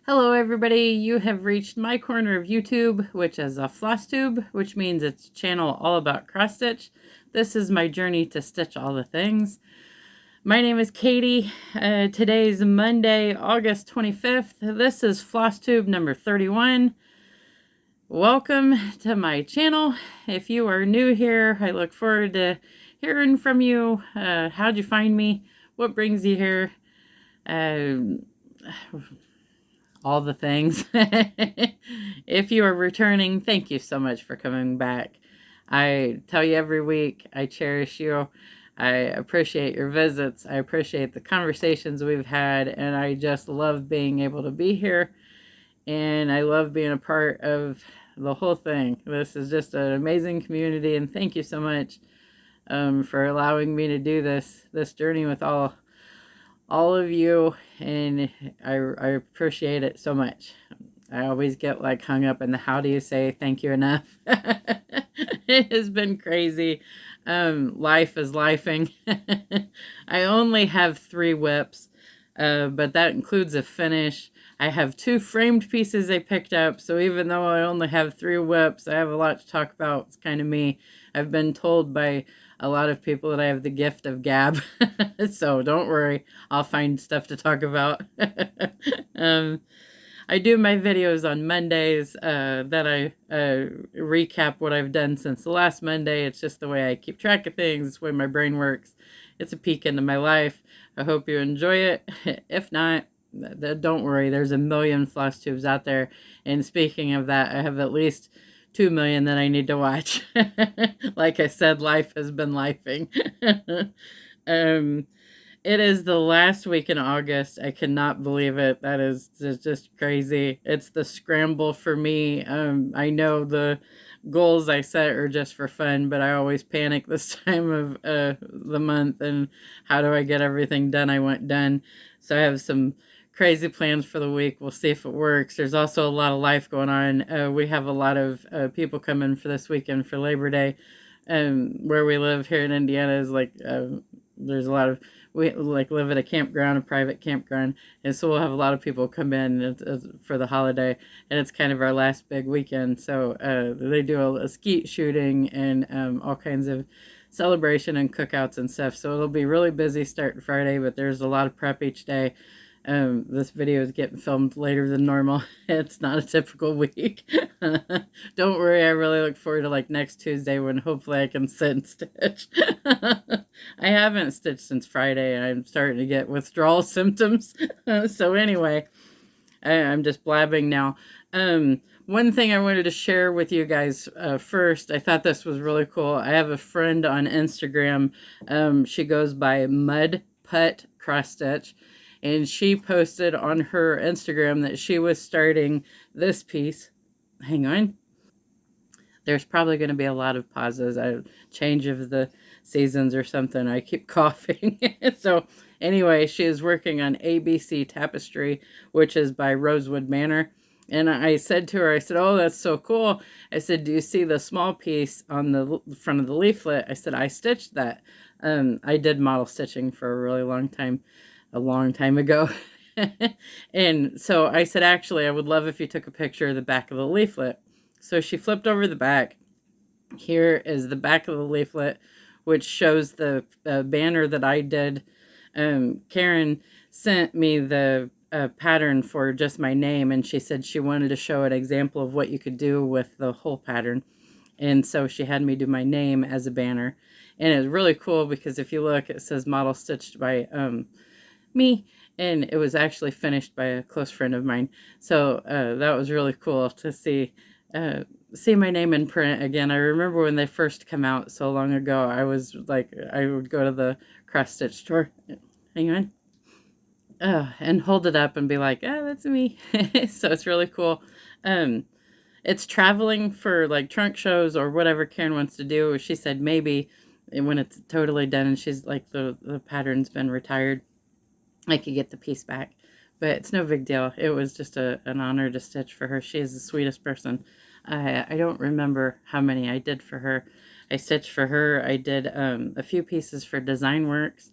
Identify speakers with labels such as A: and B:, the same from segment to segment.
A: Hello everybody, you have reached my corner of YouTube, which is a Flosstube, which means it's a channel all about cross stitch. This is my journey to stitch all the things. My name is Katie. Today's Monday, August 25th. This is Flosstube number 31. Welcome to my channel. If you are new here, I look forward to hearing from you. How'd you find me? What brings you here? All the things. If you are returning, thank you so much for coming back. I tell you every week, I cherish you. I appreciate your visits. I appreciate the conversations we've had, and I just love being able to be here. And I love being a part of the whole thing. This is just an amazing community, and thank you so much for allowing me to do this journey with all of you, and I appreciate it so much. I always get like hung up in the how do you say thank you enough. It has been crazy. Life is lifing. I only have 3 whips, but that includes a finish. I have 2 framed pieces I picked up, so even though I only have 3 whips, I have a lot to talk about. It's kind of me. I've been told by a lot of people that I have the gift of gab. So don't worry, I'll find stuff to talk about. I do my videos on Mondays that I recap what I've done since the last Monday. It's just the way I keep track of things. It's the way my brain works. It's a peek into my life. I hope you enjoy it. If not, don't worry, there's a million floss tubes out there. And speaking of that, I have at least 2 million that I need to watch. Like I said, life has been lifing. It is the last week in August. I cannot believe it. That is just crazy. It's the scramble for me. I know the goals I set are just for fun, but I always panic this time of the month, and how do I get everything done I want done? So I have some crazy plans for the week. We'll see if it works. There's also a lot of life going on. We have a lot of people coming for this weekend for Labor Day. Where we live here in Indiana is like there's a lot of, we like live at a campground, a private campground, and so we'll have a lot of people come in for the holiday, and it's kind of our last big weekend. So they do a skeet shooting and all kinds of celebration and cookouts and stuff. So it'll be really busy starting Friday, but there's a lot of prep each day. This video is getting filmed later than normal. It's not a typical week. Don't worry, I really look forward to like next Tuesday when hopefully I can sit and stitch. I haven't stitched since Friday, and I'm starting to get withdrawal symptoms. So anyway, I'm just blabbing now. One thing I wanted to share with you guys first, I thought this was really cool. I have a friend on Instagram. She goes by Mud Putt Cross Stitch. And she posted on her Instagram that she was starting this piece. Hang on. There's probably going to be a lot of pauses. A change of the seasons or something. I keep coughing. So anyway, she is working on ABC Tapestry, which is by Rosewood Manor. And I said to her, I said, oh, that's so cool. I said, do you see the small piece on the front of the leaflet? I said, I stitched that. I did model stitching for a really long time. A long time ago. And so I said, actually, I would love if you took a picture of the back of the leaflet. So she flipped over the back. Here is the back of the leaflet, which shows the banner that I did. Karen sent me the pattern for just my name, and she said she wanted to show an example of what you could do with the whole pattern. And so she had me do my name as a banner. And it's really cool because if you look, it says model stitched by me, and it was actually finished by a close friend of mine. So that was really cool to see my name in print again. I remember when they first come out so long ago, I was like, I would go to the cross stitch store, hang on, and hold it up and be like, oh, that's me. So it's really cool. It's traveling for like trunk shows or whatever Karen wants to do. She said maybe when it's totally done and she's like the pattern's been retired, I could get the piece back, but it's no big deal. It was just an honor to stitch for her. She is the sweetest person. I don't remember how many I did for her. I stitched for her. I did a few pieces for Design Works.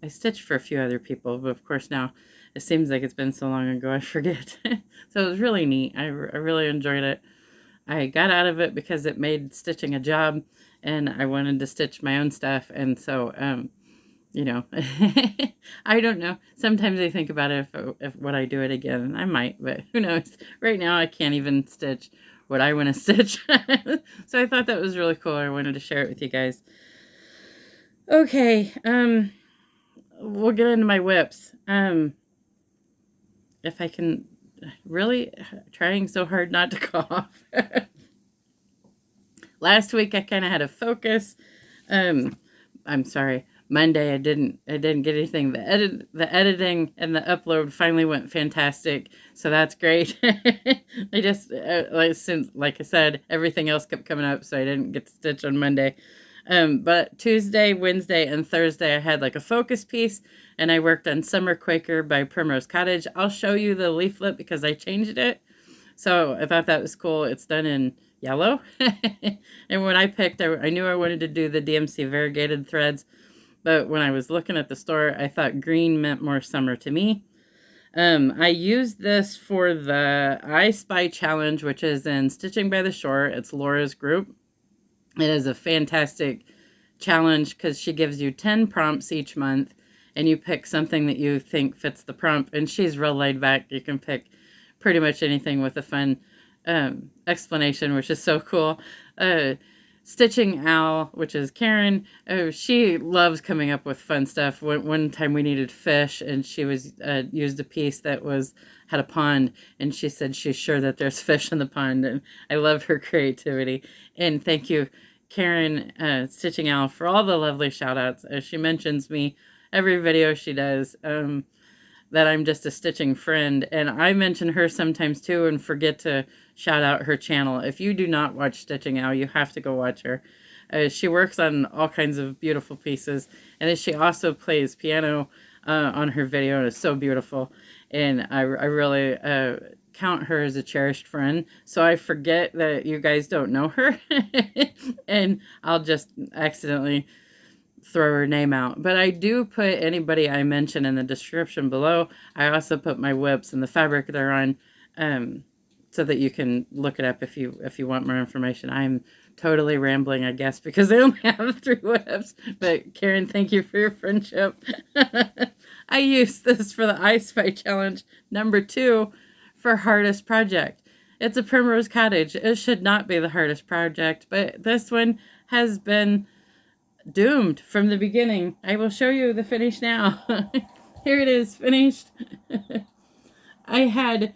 A: I stitched for a few other people, but of course now it seems like it's been so long ago I forget. So it was really neat. I really enjoyed it. I got out of it because it made stitching a job, and I wanted to stitch my own stuff. And so, you know, I don't know. Sometimes I think about it if would I do it again. I might, but who knows? Right now I can't even stitch what I want to stitch. So I thought that was really cool. I wanted to share it with you guys. Okay, we'll get into my whips. If I can, really trying so hard not to cough. Last week I kind of had a focus. I'm sorry. Monday I didn't get anything. The editing and the upload finally went fantastic, so that's great. I just like I said, everything else kept coming up, so I didn't get to stitch on Monday. But Tuesday, Wednesday, and Thursday I had like a focus piece, and I worked on Summer Quaker by Primrose Cottage. I'll show you the leaflet because I changed it. So I thought that was cool. It's done in yellow. And when I picked, I knew I wanted to do the DMC variegated threads, but when I was looking at the store, I thought green meant more summer to me. I used this for the I Spy challenge, which is in Stitching by the Shore. It's Laura's group. It is a fantastic challenge because she gives you 10 prompts each month, and you pick something that you think fits the prompt. And she's real laid back. You can pick pretty much anything with a fun explanation, which is so cool. Stitching Owl, which is Karen, she loves coming up with fun stuff. One time we needed fish, and she was used a piece that had a pond, and she said she's sure that there's fish in the pond, and I love her creativity. And thank you, Karen, Stitching Owl, for all the lovely shout outs. She mentions me every video she does, that I'm just a stitching friend, and I mention her sometimes too and forget to shout out her channel. If you do not watch Stitching Owl, you have to go watch her. She works on all kinds of beautiful pieces, and then she also plays piano on her video, and it's so beautiful. And I really count her as a cherished friend, so I forget that you guys don't know her, and I'll just accidentally throw her name out. But I do put anybody I mention in the description below. I also put my whips and the fabric they're on, so that you can look it up if you want more information. I'm totally rambling, I guess, because I only have 3 whips. But Karen, thank you for your friendship. I used this for the I Spy Challenge number 2 for hardest project. It's a Primrose Cottage. It should not be the hardest project, but this one has been doomed from the beginning. I will show you the finish now. Here it is, finished. I had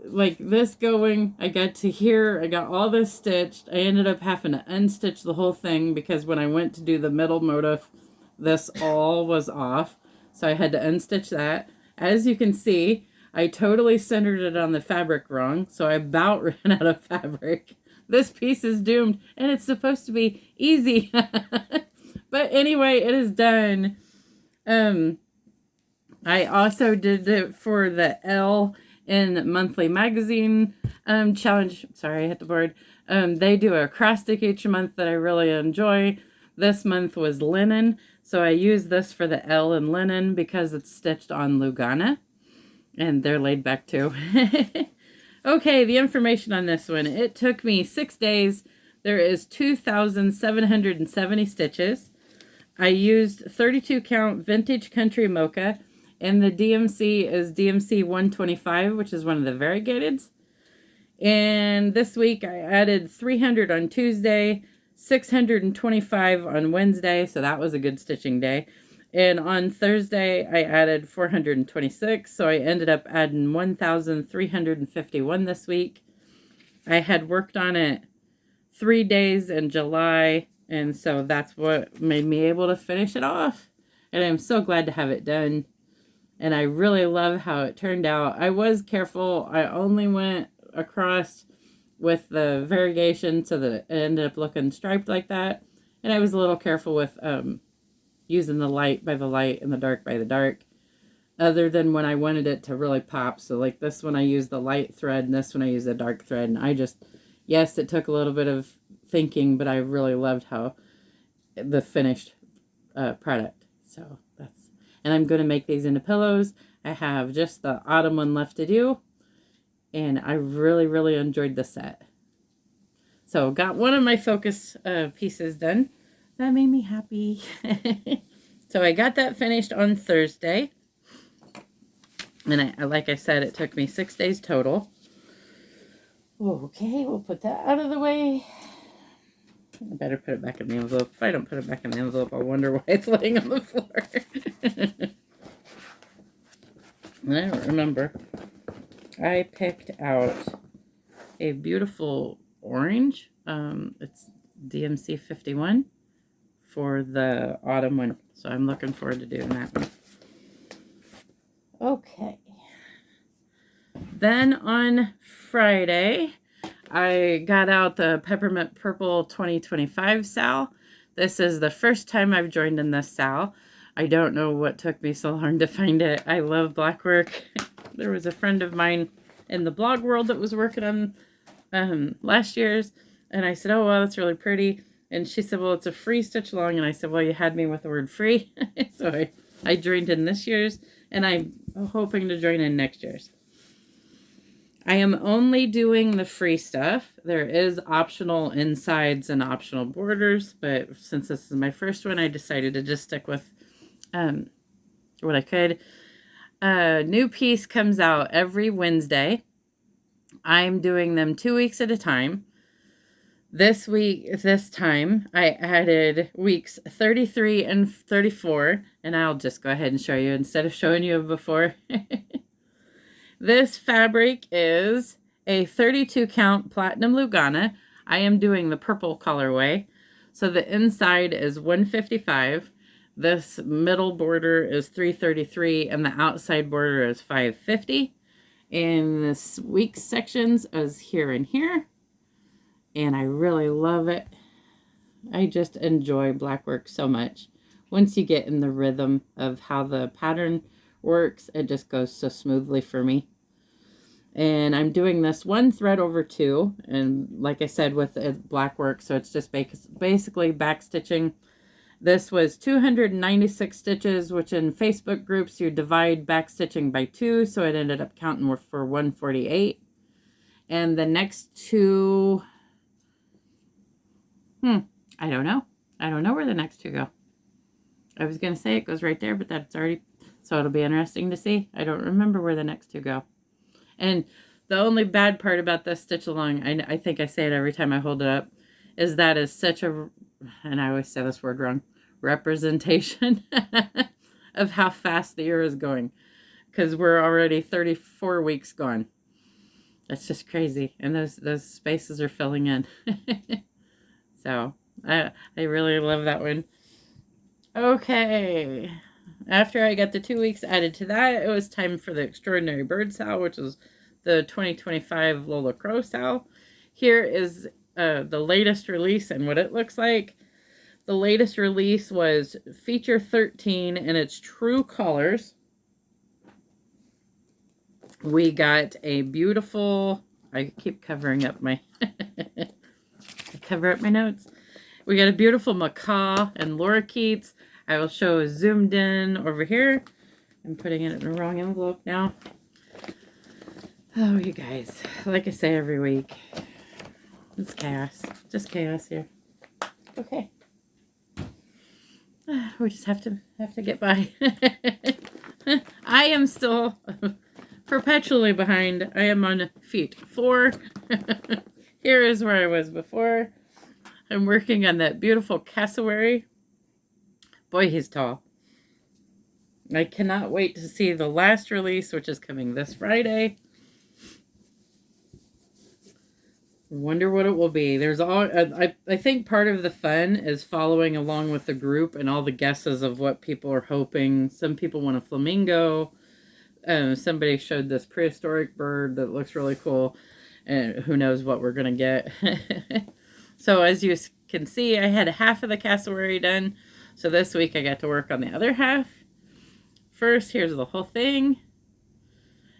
A: like this going. I got to here. I got all this stitched. I ended up having to unstitch the whole thing because when I went to do the middle motif, this all was off. So I had to unstitch that. As you can see, I totally centered it on the fabric wrong. So I about ran out of fabric. This piece is doomed, and it's supposed to be easy. But anyway, it is done. I also did it for the L in Monthly Magazine challenge. Sorry, I hit the board. They do a cross stick each month that I really enjoy. This month was linen, so I used this for the L in linen because it's stitched on Lugana, and they're laid back too. Okay, the information on this one. It took me 6 days. There is 2,770 stitches. I used 32 count vintage country Mocha, and the DMC is DMC 125, which is one of the variegateds. And this week I added 300 on Tuesday, 625 on Wednesday, so that was a good stitching day. And on Thursday, I added 426, so I ended up adding 1,351 this week. I had worked on it 3 days in July, and so that's what made me able to finish it off. And I'm so glad to have it done. And I really love how it turned out. I was careful. I only went across with the variegation so that it ended up looking striped like that. And I was a little careful with using the light by the light and the dark by the dark, other than when I wanted it to really pop. So like this one I used the light thread, and this one I used the dark thread, and I just, yes, it took a little bit of thinking, but I really loved how the finished product. So And I'm going to make these into pillows. I have just the autumn one left to do. And I really, really enjoyed the set. So got one of my focus pieces done. That made me happy. So I got that finished on Thursday. And like I said, it took me 6 days total. Okay, we'll put that out of the way. I better put it back in the envelope. If I don't put it back in the envelope, I'll wonder why it's laying on the floor. I don't remember. I picked out a beautiful orange. It's DMC 51 for the autumn one. So I'm looking forward to doing that one. Okay. Then on Friday, I got out the Peppermint Purple 2025 sal. This is the first time I've joined in this sal. I don't know what took me so long to find it. I love black work. There was a friend of mine in the blog world that was working on last year's, and I said, oh, wow, that's really pretty. And she said, well, it's a free stitch along. And I said, well, you had me with the word free. So I joined in this year's, and I'm hoping to join in next year's. I am only doing the free stuff. There is optional insides and optional borders, but since this is my first one, I decided to just stick with what I could. A new piece comes out every Wednesday. I'm doing them 2 weeks at a time. This time, I added weeks 33 and 34, and I'll just go ahead and show you instead of showing you before. This fabric is a 32 count Platinum Lugana. I am doing the purple colorway. So the inside is 155. This middle border is 333 and the outside border is 550. And this week's sections is here and here. And I really love it. I just enjoy black work so much. Once you get in the rhythm of how the pattern works, it just goes so smoothly for me. And I'm doing this one thread over two, and like I said, with black work, so it's just basically back stitching. This was 296 stitches, which in Facebook groups you divide back stitching by 2, so it ended up counting for 148. And the next two, I don't know where the next two go. I was gonna say it goes right there, but that's already, so it'll be interesting to see. I don't remember where the next two go. And the only bad part about this stitch along, I think I say it every time I hold it up, is that is such a, and I always say this word wrong, representation of how fast the year is going. Because we're already 34 weeks gone. That's just crazy. And those spaces are filling in. So I really love that one. Okay. After I got the 2 weeks added to that, it was time for the Extraordinary Bird Sal, which is the 2025 Lola Crow Sal. Here is the latest release and what it looks like. The latest release was feature 13 in its true colors. We got a beautiful, I keep covering up my, I cover up my notes. We got a beautiful macaw and lorikeets. I will show zoomed in over here. I'm putting it in the wrong envelope now. Oh, you guys, like I say every week, it's chaos. Just chaos here. Okay. We just have to get by. I am still perpetually behind. I am on feet 4. Here is where I was before. I'm working on that beautiful cassowary. Boy, he's tall. I cannot wait to see the last release, which is coming this Friday. Wonder what it will be. There's all I think part of the fun is following along with the group and all the guesses of what people are hoping. Some people want a flamingo. Somebody showed this prehistoric bird that looks really cool, and who knows what we're gonna get. So as you can see, I had half of the cassowary done. So this week I got to work on the other half. First, here's the whole thing.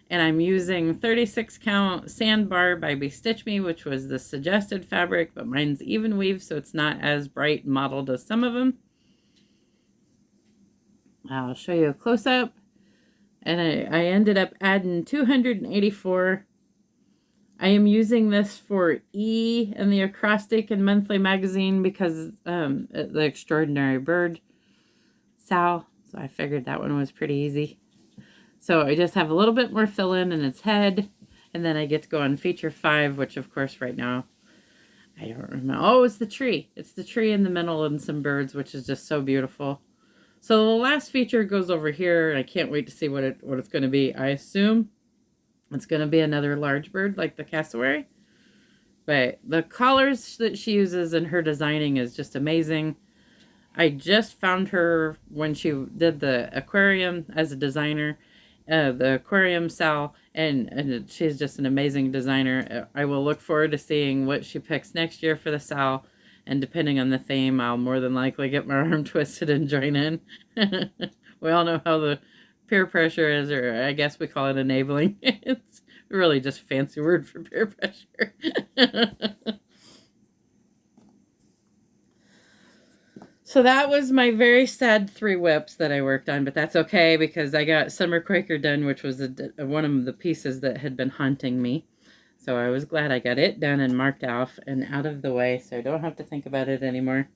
A: And I'm using 36 count Sandbar by BeStitchMe, which was the suggested fabric, but mine's even weave, so it's not as bright modeled as some of them. I'll show you a close-up. And I ended up adding 284. I am using this for E and the acrostic and monthly magazine because the Extraordinary Bird Sal. So I figured that one was pretty easy. So I just have a little bit more fill-in in its head. And then I get to go on feature 5, which of course right now, I don't remember. Oh, it's the tree. It's the tree in the middle and some birds, which is just so beautiful. So the last feature goes over here. I can't wait to see what it's going to be. I assume it's going to be another large bird like the cassowary. But the colors that she uses in her designing is just amazing. I just found her when she did the aquarium as a designer, the aquarium Sal, and she's just an amazing designer. I will look forward to seeing what she picks next year for the Sal, and depending on the theme, I'll more than likely get my arm twisted and join in. We all know how the peer pressure is, or I guess we call it enabling. It's really just a fancy word for peer pressure. So that was my very sad 3 whips that I worked on, but that's okay because I got Summer Quaker done, which was one of the pieces that had been haunting me. So I was glad I got it done and marked off and out of the way, so I don't have to think about it anymore.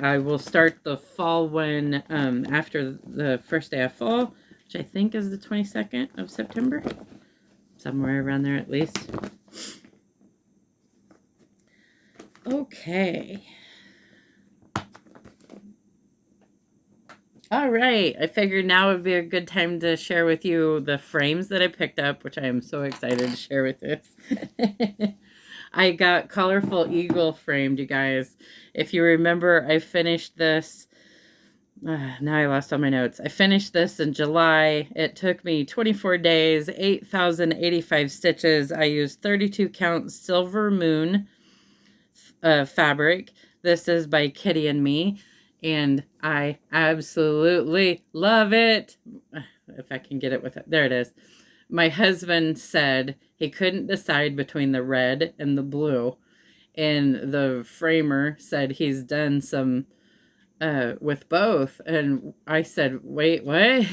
A: I will start the fall one after the first day of fall, which I think is the 22nd of September. Somewhere around there at least. Okay. All right, I figured now would be a good time to share with you the frames that I picked up, which I am so excited to share with this. I got Colorful Eagle framed, you guys. If you remember, I finished this. Now I lost all my notes. I finished this in July. It took me 24 days, 8,085 stitches. I used 32 count Silver Moon fabric. This is by Kitty and Me. And I absolutely love it. If I can get it with it. There it is. My husband said he couldn't decide between the red and the blue. And the framer said he's done some with both. And I said, wait, what?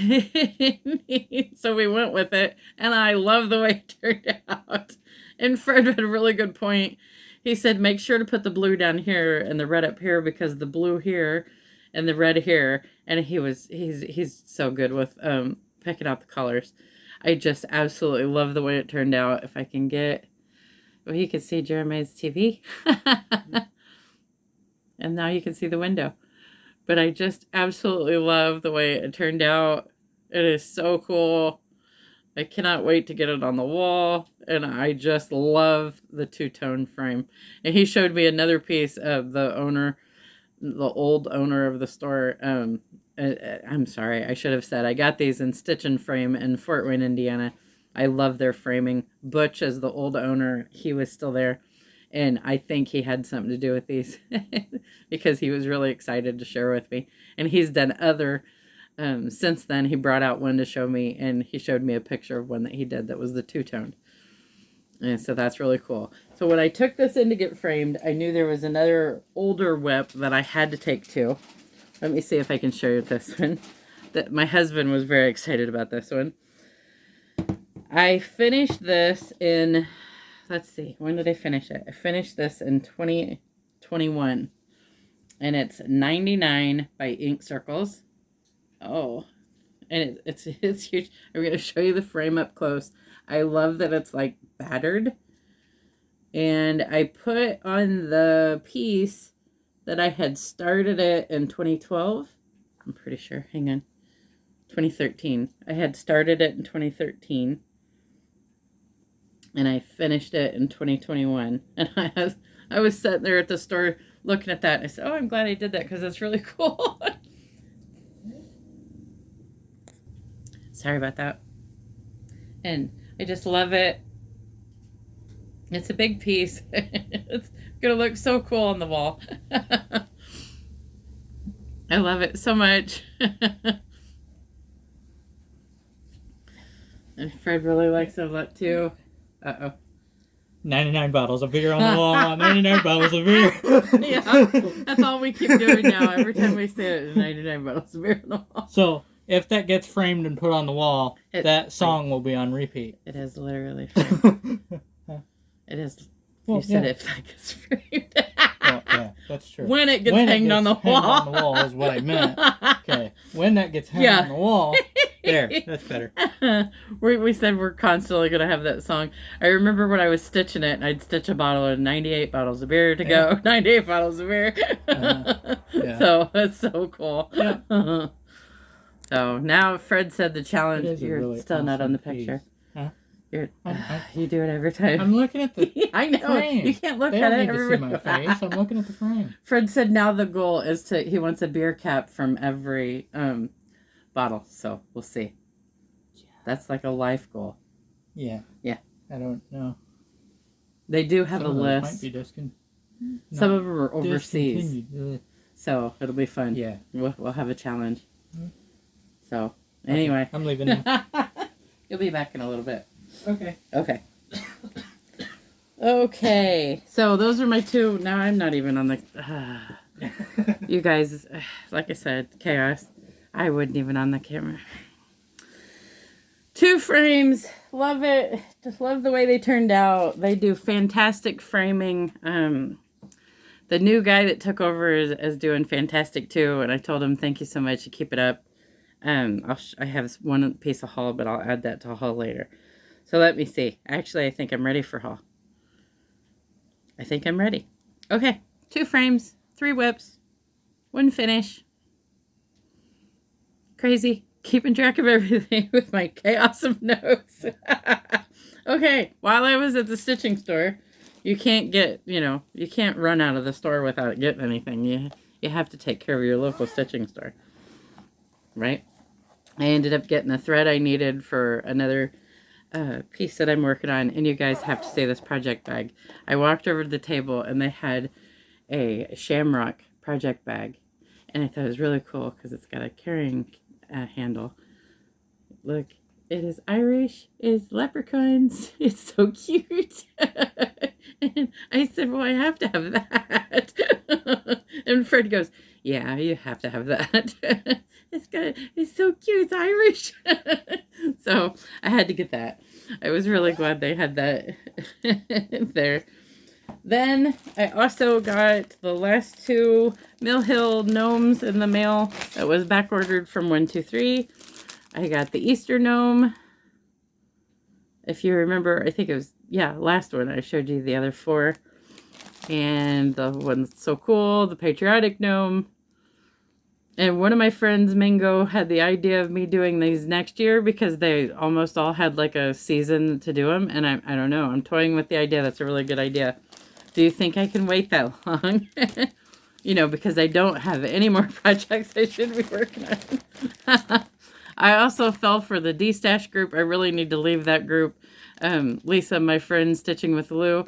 A: So we went with it. And I love the way it turned out. And Fred had a really good point. He said, make sure to put the blue down here and the red up here because the blue here and the red here, and he's so good with picking out the colors. I just absolutely love the way it turned out. If I can get, well, you can see Jeremiah's TV, and now you can see the window. But I just absolutely love the way it turned out. It is so cool. I cannot wait to get it on the wall, and I just love the two-tone frame. And he showed me another piece of the old owner of the store. I'm sorry, I should have said I got these in Stitch and Frame in Fort Wayne, Indiana. I love their framing. Butch, as the old owner, he was still there, and I think he had something to do with these because he was really excited to share with me. And he's done other since then. He brought out one to show me, and he showed me a picture of one that he did that was the two-tone. And so that's really cool. So when I took this in to get framed, I knew there was another older whip that I had to take too. Let me see if I can show you this one. That my husband was very excited about this one. I finished this in, let's see, when did I finish it? I finished this in 2021. And it's 99 by Ink Circles. Oh, and it's huge. I'm going to show you the frame up close. I love that it's like battered. And I put on the piece that I had started it in 2012. I'm pretty sure. Hang on. 2013. I had started it in 2013. And I finished it in 2021. And I was sitting there at the store looking at that. And I said, oh, I'm glad I did that because it's really cool. Sorry about that. And I just love it. It's a big piece. It's going to look so cool on the wall. I love it so much. And Fred really likes it a lot too. Uh-oh.
B: 99 bottles of beer on the wall. 99 bottles of beer.
A: Yeah, that's all we keep doing now. Every time we say it, 99 bottles of beer on the wall.
B: So, if that gets framed and put on the wall, that song will be on repeat.
A: It is literally framed. It is.
B: Well,
A: you said if that gets framed.
B: Well, yeah, that's true.
A: When it gets hanged on the wall.
B: Hanged on the wall is what I meant. Okay. When that gets hanged on the wall. There, that's better.
A: We said we're constantly going to have that song. I remember when I was stitching it, I'd stitch a bottle of 98 bottles of beer to go. 98 bottles of beer. Yeah. So, it's so cool. Yeah. So, now Fred said the challenge. You're really still not on the picture. Piece. Huh? You do it every time.
B: I'm looking at the
A: I know.
B: frame.
A: You can't look
B: they
A: at
B: don't
A: it.
B: Need to see my face. I'm looking at the frame.
A: Fred said now the goal is he wants a beer cap from every bottle. So we'll see. Yeah. That's like a life goal.
B: Yeah.
A: Yeah.
B: I don't know.
A: They do have a list.
B: Might be
A: some of them are overseas. So it'll be fun.
B: Yeah.
A: We'll have a challenge. So anyway.
B: I'm leaving now.
A: You'll be back in a little bit.
B: Okay.
A: Okay. Okay. So those are my two. Now I'm not even on the... you guys, like I said, chaos. I wasn't even on the camera. 2 frames. Love it. Just love the way they turned out. They do fantastic framing. The new guy that took over is doing fantastic too. And I told him, thank you so much. You keep it up. I have one piece of haul, but I'll add that to haul later. So let me see. Actually, I think I'm ready for haul. I think I'm ready. Okay. 2 frames, 3 whips, 1 finish. Crazy. Keeping track of everything with my chaos of notes. Okay. While I was at the stitching store, you can't get, you can't run out of the store without getting anything. You have to take care of your local stitching store. Right? I ended up getting the thread I needed for another piece that I'm working on, and you guys have to see this project bag. I walked over to the table and they had a shamrock project bag, and I thought it was really cool because it's got a carrying handle. Look, it is Irish, it's leprechauns, it's so cute. And I said, well, I have to have that. And Fred goes, yeah, you have to have that. It's so cute, it's Irish. So I had to get that. I was really glad they had that there. Then I also got the last 2 Mill Hill gnomes in the mail that was back ordered from 123. I got the Easter gnome. If you remember, I think it was, last one. I showed you the other 4. And the one that's so cool, the Patriotic gnome. And one of my friends, Mingo, had the idea of me doing these next year because they almost all had like a season to do them. And I don't know. I'm toying with the idea. That's a really good idea. Do you think I can wait that long? Because I don't have any more projects I should be working on. I also fell for the D-Stash group. I really need to leave that group. Lisa, my friend, Stitching with Lou,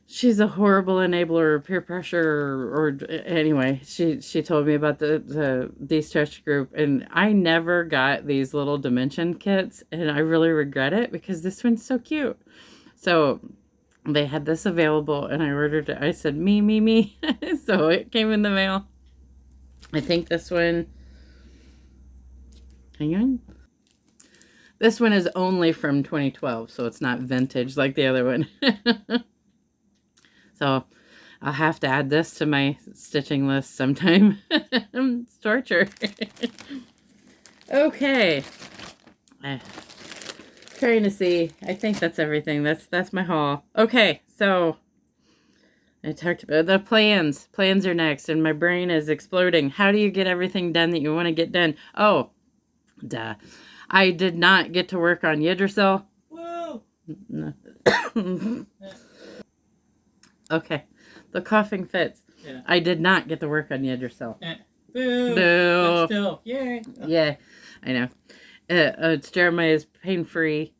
A: she's a horrible enabler of peer pressure, or anyway, she told me about the D-Stretch group, and I never got these little dimension kits, and I really regret it because this one's so cute. So they had this available, and I ordered it. I said, me. So it came in the mail. I think this one, hang on. This one is only from 2012, so it's not vintage like the other one. So I'll have to add this to my stitching list sometime. It's torture. Okay. Trying to see. I think that's everything. That's my haul. Okay, so I talked about the plans. Plans are next, and my brain is exploding. How do you get everything done that you want to get done? Oh, duh. I did not get to work on Yggdrasil.
B: Whoa!
A: No. Okay. The coughing fits. Yeah. I did not get to work on Yggdrasil.
B: Boo!
A: Boo!
B: But still, yay!
A: Yeah, I know. It's Jeremiah's pain-free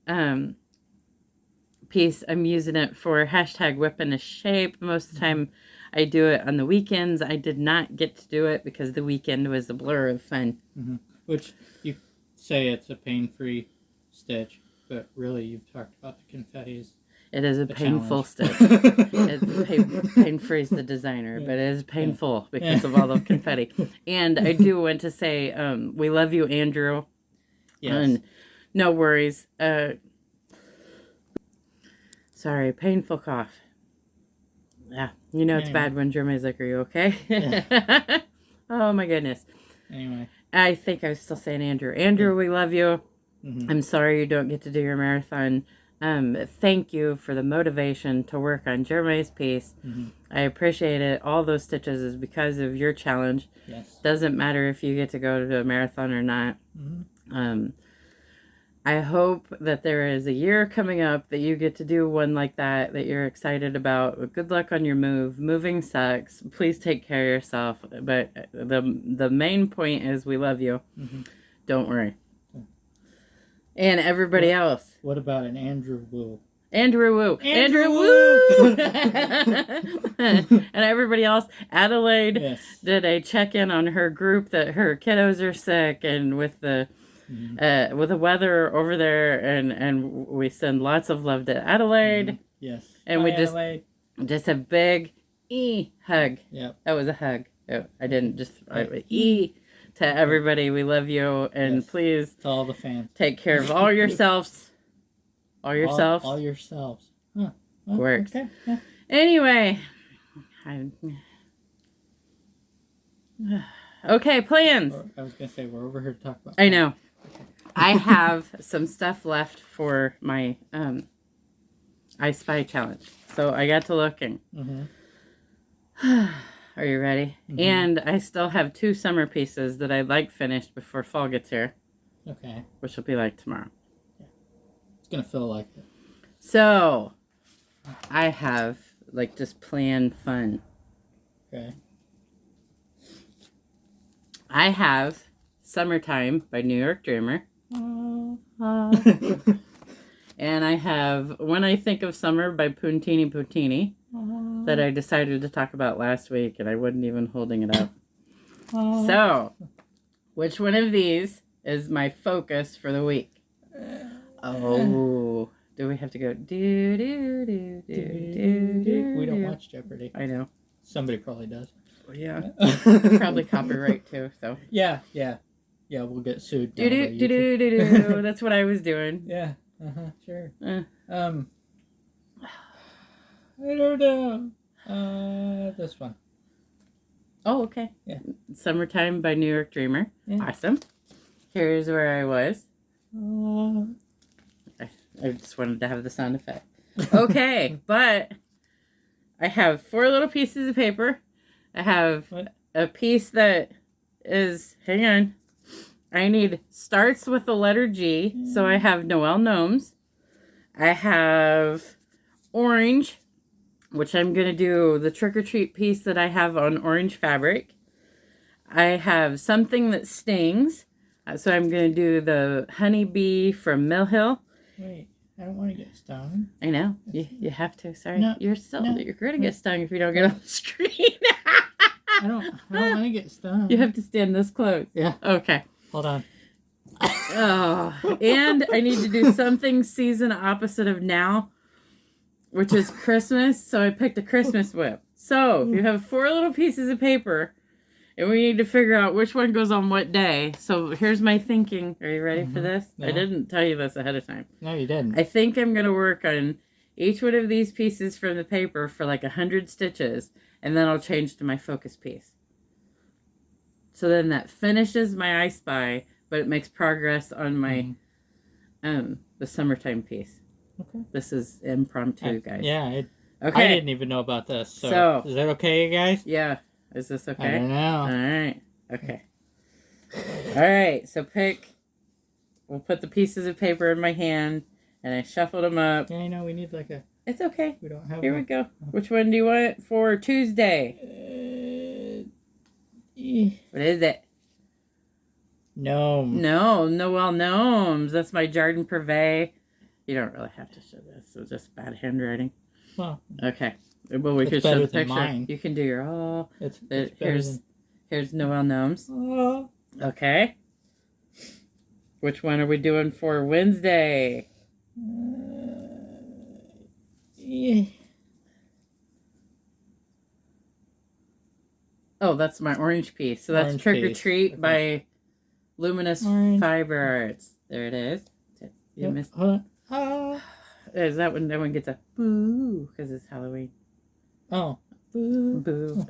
A: piece. I'm using it for hashtag whipping a shape. Most of the time I do it on the weekends. I did not get to do it because the weekend was a blur of fun.
B: Mm-hmm. Which you say it's a pain-free stitch, but really you've talked about the confettis.
A: It is a
B: The
A: painful
B: challenge.
A: stitch. It's Pain-Free's the designer, but it is painful because of all the confetti. And I do want to say, we love you, Andrew.
B: Yes.
A: And no worries. Sorry, painful cough. Yeah, you know it's bad when Jeremy's like, "Are you okay?" Yeah. Oh my goodness.
B: Anyway,
A: I think I was still saying Andrew. Andrew, we love you.
B: Mm-hmm.
A: I'm sorry you don't get to do your marathon. Thank you for the motivation to work on Jeremy's piece.
B: Mm-hmm.
A: I appreciate it. All those stitches is because of your challenge.
B: Yes.
A: Doesn't matter if you get to go to a marathon or not.
B: Mm-hmm.
A: I hope that there is a year coming up that you get to do one like that you're excited about. Good luck on your move. Moving sucks. Please take care of yourself. But the main point is we love you.
B: Mm-hmm.
A: Don't worry. And everybody else.
B: What about an Andrew Woo?
A: Andrew Woo. Andrew Woo! And everybody else. Adelaide did a check-in on her group that her kiddos are sick and with the weather over there, and we send lots of love to Adelaide.
B: Mm-hmm. Yes.
A: And we just a big hug.
B: Yep.
A: That was a hug. I didn't just to everybody. We love you, and please
B: to all the fans,
A: take care of all yourselves. All yourselves.
B: All yourselves. Huh. Well,
A: works.
B: Okay. Yeah.
A: Anyway. Okay, plans.
B: I was gonna say we're over here to talk about.
A: I know. I have some stuff left for my I Spy challenge. So I got to looking. Mm-hmm. Are you ready? Mm-hmm. And I still have 2 summer pieces that I'd like finished before fall gets here.
B: Okay.
A: Which will be like tomorrow.
B: Yeah. It's gonna feel like it.
A: So I have like just planned fun.
B: Okay.
A: I have Summertime by New York Dreamer. And I have When I Think of Summer by Puntini Puntini that I decided to talk about last week, and I wasn't even holding it up. So, which one of these is my focus for the week? Oh, do we have to go do do do do do do?
B: We don't watch Jeopardy.
A: I know.
B: Somebody probably does.
A: Well, yeah. Probably copyright too. So.
B: Yeah. We'll get sued.
A: Do do do do do do. That's what I was doing.
B: Yeah. Sure. I don't know. This one.
A: Oh, okay.
B: Yeah.
A: Summertime by New York Dreamer. Yeah. Awesome. Here's where I was. I just wanted to have the sound effect. Okay, but I have 4 little pieces of paper. I have a piece that is, hang on. I need starts with the letter G. So I have Noel Gnomes. I have orange, which I'm going to do the trick or treat piece that I have on orange fabric. I have something that stings. So I'm going to do the honeybee from Mill Hill.
B: Wait, I don't want to get stung.
A: I know. You have to. Sorry.
B: No,
A: you're going to get stung if you don't get on the screen.
B: I don't want to get stung.
A: You have to stand this close.
B: Yeah.
A: Okay.
B: Hold on.
A: Oh, and I need to do something season opposite of now, which is Christmas. So I picked a Christmas whip. So you have 4 little pieces of paper, and we need to figure out which one goes on what day. So here's my thinking. Are you ready for this? Yeah. I didn't tell you this ahead of time.
B: No, you didn't.
A: I think I'm going to work on each one of these pieces from the paper for like 100 stitches, and then I'll change to my focus piece. So then that finishes my I Spy, but it makes progress on my the summertime piece. Okay. This is impromptu, guys.
B: Yeah.
A: Okay.
B: I didn't even know about this. So is that okay, guys?
A: Yeah. Is this okay?
B: I don't know.
A: All right. Okay. All right. So we'll put the pieces of paper in my hand, and I shuffled them up.
B: Yeah, I know. We need like a...
A: It's okay.
B: We don't have
A: Here we go. Which one do you want for Tuesday? What is it?
B: Gnome.
A: No, Noel Gnomes. That's my Jardin Privé. You don't really have to show this. It was just bad handwriting.
B: Well.
A: Okay. Well, we could show the picture.
B: Mine.
A: You can do your here's Noel Gnomes.
B: Oh.
A: Okay. Which one are we doing for Wednesday?
B: Yeah.
A: Oh, that's my orange piece. So that's
B: Orange
A: Trick or
B: piece.
A: Treat
B: Okay.
A: by Luminous
B: Orange.
A: Fiber Arts. There it is. You missed.
B: Hold on.
A: Is that when that one gets a boo because it's Halloween?
B: Oh. Boo.
A: Boo.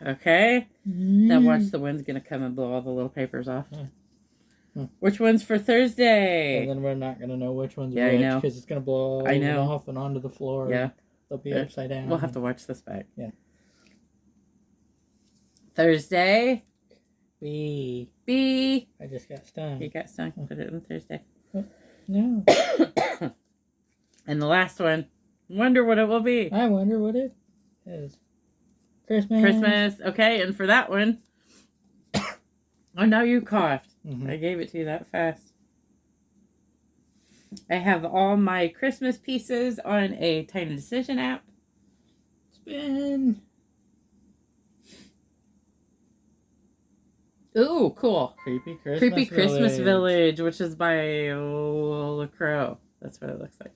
A: Okay. Now watch, the wind's gonna come and blow all the little papers off. Which one's for Thursday?
B: And then we're not gonna know which one's
A: I
B: which
A: know.
B: because it's gonna blow all off and onto the floor.
A: Yeah.
B: They'll be upside down.
A: We'll have to watch this back.
B: Yeah.
A: Thursday.
B: B. I just got stung.
A: You got stung. Put it on Thursday.
B: No.
A: And the last one. Wonder what it will be.
B: I wonder what it is. Christmas.
A: Okay, and for that one. Oh, now you coughed. I gave it to you that fast. I have all my Christmas pieces on a Tiny Decision app.
B: Spin.
A: Ooh, cool.
B: Creepy
A: Christmas Village, which is by Lola Crow. That's what it looks like.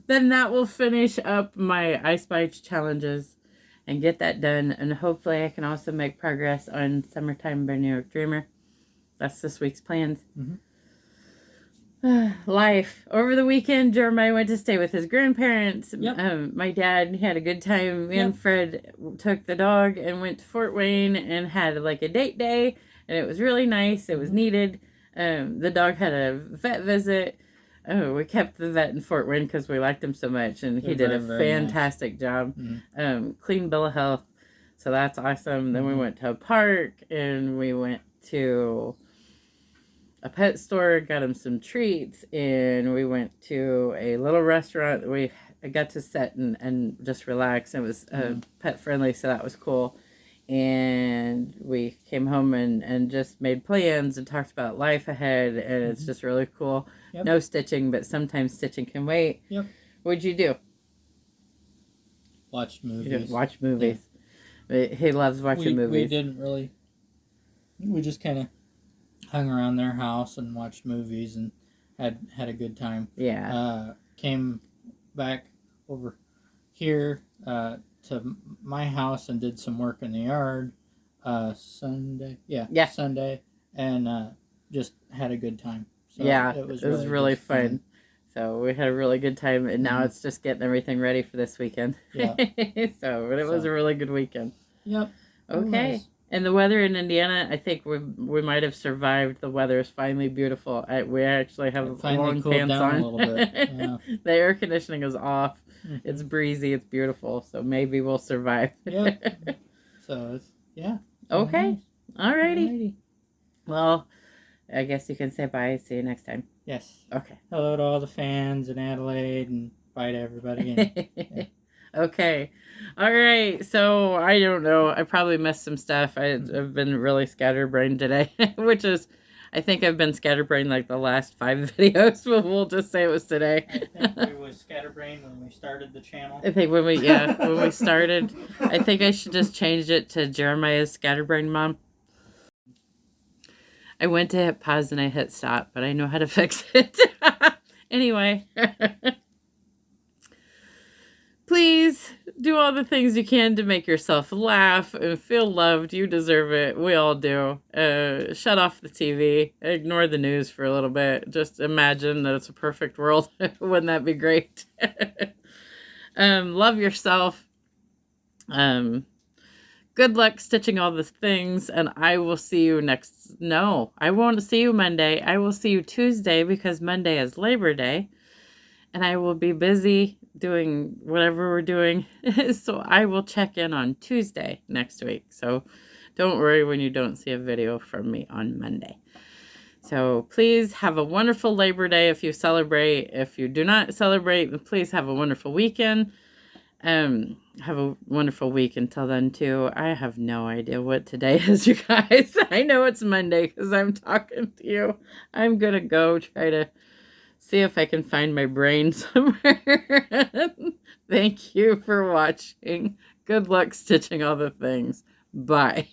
A: Then that will finish up my I Spy challenges and get that done. And hopefully I can also make progress on Summertime by New York Dreamer. That's this week's plans. Life. Over the weekend, Jeremiah went to stay with his grandparents.
B: Yep.
A: My dad had a good time. Me and Fred took the dog and went to Fort Wayne and had like a date day. And it was really nice. It was needed. The dog had a vet visit. Oh, we kept the vet in Fort Wayne because we liked him so much. And he did a fantastic job. Clean bill of health. So that's awesome. Then we went to a park and we went to a pet store, got him some treats, and we went to a little restaurant that we got to sit and just relax. It was pet friendly, so that was cool. And we came home and just made plans and talked about life ahead, and it's just really cool. No stitching, but sometimes stitching can wait. What'd you do?
B: Watched movies.
A: Watch movies. He loves watching movies.
B: We didn't really. We just kind of hung around their house and watched movies and had a good time.
A: Yeah.
B: Came back over here to my house and did some work in the yard Sunday. Yeah. Sunday, and just had a it was really fun.
A: So we had a really good time, and now it's just getting everything ready for this weekend. But it was a really good weekend. Okay. And the weather in Indiana, I think we might have survived. The weather is finally beautiful. We actually have long pants on.
B: A little bit. Yeah.
A: The air conditioning is off. It's breezy. It's beautiful. So maybe we'll survive.
B: So it's
A: Okay.
B: Nice.
A: Alrighty. Well, I guess you can say bye. See you next time.
B: Yes.
A: Okay.
B: Hello to all the fans in Adelaide, and bye to everybody.
A: Okay. All right. So I don't know. I probably missed some stuff. I've been really scatterbrained today, which is, I think I've been scatterbrained like the last 5 videos, but we'll just say it was today.
B: I think we was scatterbrained when we started the channel.
A: I think when we started, I think I should just change it to Jeremiah's Scatterbrained Mom. I went to hit pause and I hit stop, but I know how to fix it. Anyway. Please do all the things you can to make yourself laugh and feel loved. You deserve it. We all do. Shut off the TV. Ignore the news for a little bit. Just imagine that it's a perfect world. Wouldn't that be great? Love yourself. Good luck stitching all the things, and I will see you No, I won't see you Monday. I will see you Tuesday because Monday is Labor Day, and I will be busy doing whatever we're doing. So I will check in on Tuesday next week. So don't worry when you don't see a video from me on Monday. So please have a wonderful Labor Day if you celebrate. If you do not celebrate, then please have a wonderful weekend. Have a wonderful week until then too. I have no idea what today is, you guys. I know it's Monday because I'm talking to you. I'm gonna go try to see if I can find my brain somewhere. Thank you for watching. Good luck stitching all the things. Bye.